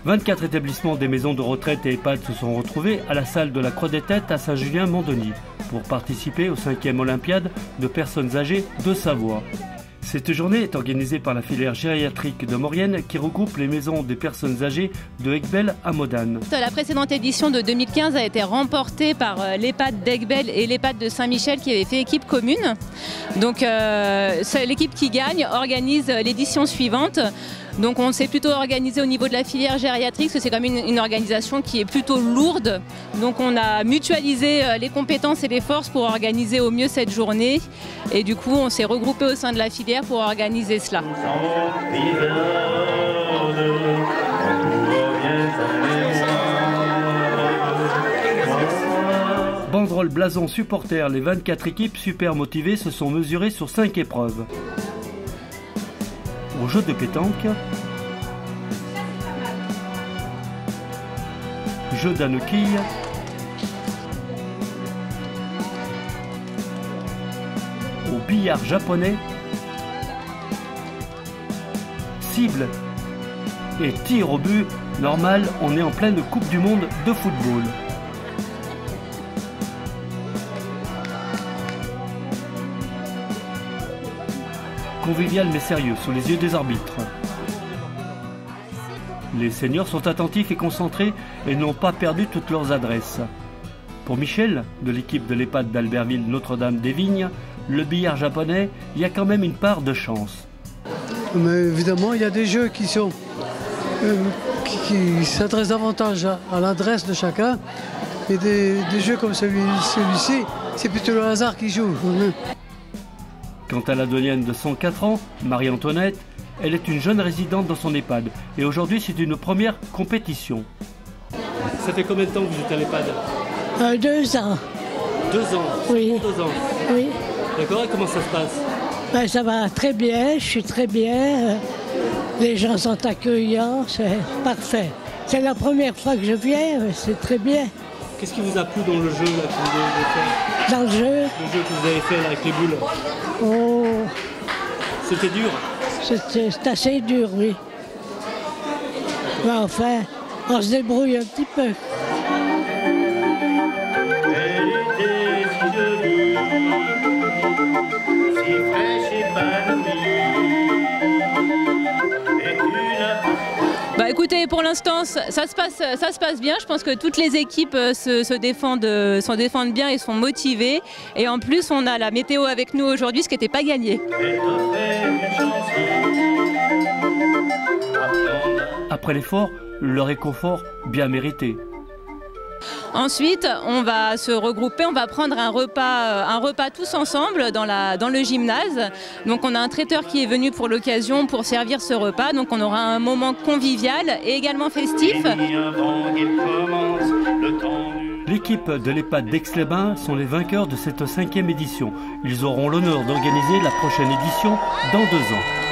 24 établissements des maisons de retraite et EHPAD se sont retrouvés à la salle de la Croix des Têtes à Saint-Julien-Mont-Denis pour participer aux 5e Olympiades de personnes âgées de Savoie. Cette journée est organisée par la filière gériatrique de Maurienne qui regroupe les maisons des personnes âgées de Ecbel à Modane. La précédente édition de 2015 a été remportée par l'EHPAD d'Ecbel et l'EHPAD de Saint-Michel qui avaient fait équipe commune. Donc l'équipe qui gagne organise l'édition suivante. Donc on s'est plutôt organisé au niveau de la filière gériatrique parce que c'est quand même une organisation qui est plutôt lourde. Donc on a mutualisé les compétences et les forces pour organiser au mieux cette journée. Et du coup on s'est regroupé au sein de la filière pour organiser cela. Banderole, blason, supporters, les 24 équipes super motivées se sont mesurées sur 5 épreuves. Au jeu de pétanque, jeu d'annequille, au billard japonais, cible et tir au but. Normal, on est en pleine Coupe du Monde de football. Convivial mais sérieux, sous les yeux des arbitres. Les seniors sont attentifs et concentrés et n'ont pas perdu toutes leurs adresses. Pour Michel, de l'équipe de l'EHPAD d'Albertville Notre-Dame-des-Vignes, le billard japonais, il y a quand même une part de chance. Mais évidemment, il y a des jeux qui s'adressent davantage à l'adresse de chacun. Et des jeux comme celui-ci, c'est plutôt le hasard qui joue. Quant à la doyenne de 104 ans, Marie-Antoinette, elle est une jeune résidente dans son EHPAD. Et aujourd'hui, c'est une première compétition. Ça fait combien de temps que vous êtes à l'EHPAD ? 2 ans. 2 ans ? Oui. 2 ans. Oui. D'accord, et comment ça se passe ? Ben, ça va très bien, je suis très bien. Les gens sont accueillants, c'est parfait. C'est la première fois que je viens, c'est très bien. Qu'est-ce qui vous a plu dans le jeu là, que vous avez fait ? Dans le jeu ? Le jeu que vous avez fait là, avec les boules. Oh, C'était dur ? c'est assez dur, oui. Mais enfin, on se débrouille un petit peu. Bah écoutez, pour l'instant ça se passe bien. Je pense que toutes les équipes se défendent bien et sont motivées. Et en plus on a la météo avec nous aujourd'hui, ce qui n'était pas gagné. Après l'effort, le réconfort bien mérité. Ensuite, on va se regrouper, on va prendre un repas tous ensemble dans le gymnase. Donc on a un traiteur qui est venu pour l'occasion pour servir ce repas. Donc on aura un moment convivial et également festif. L'équipe de l'EHPAD d'Aix-les-Bains sont les vainqueurs de cette 5e édition. Ils auront l'honneur d'organiser la prochaine édition dans 2 ans.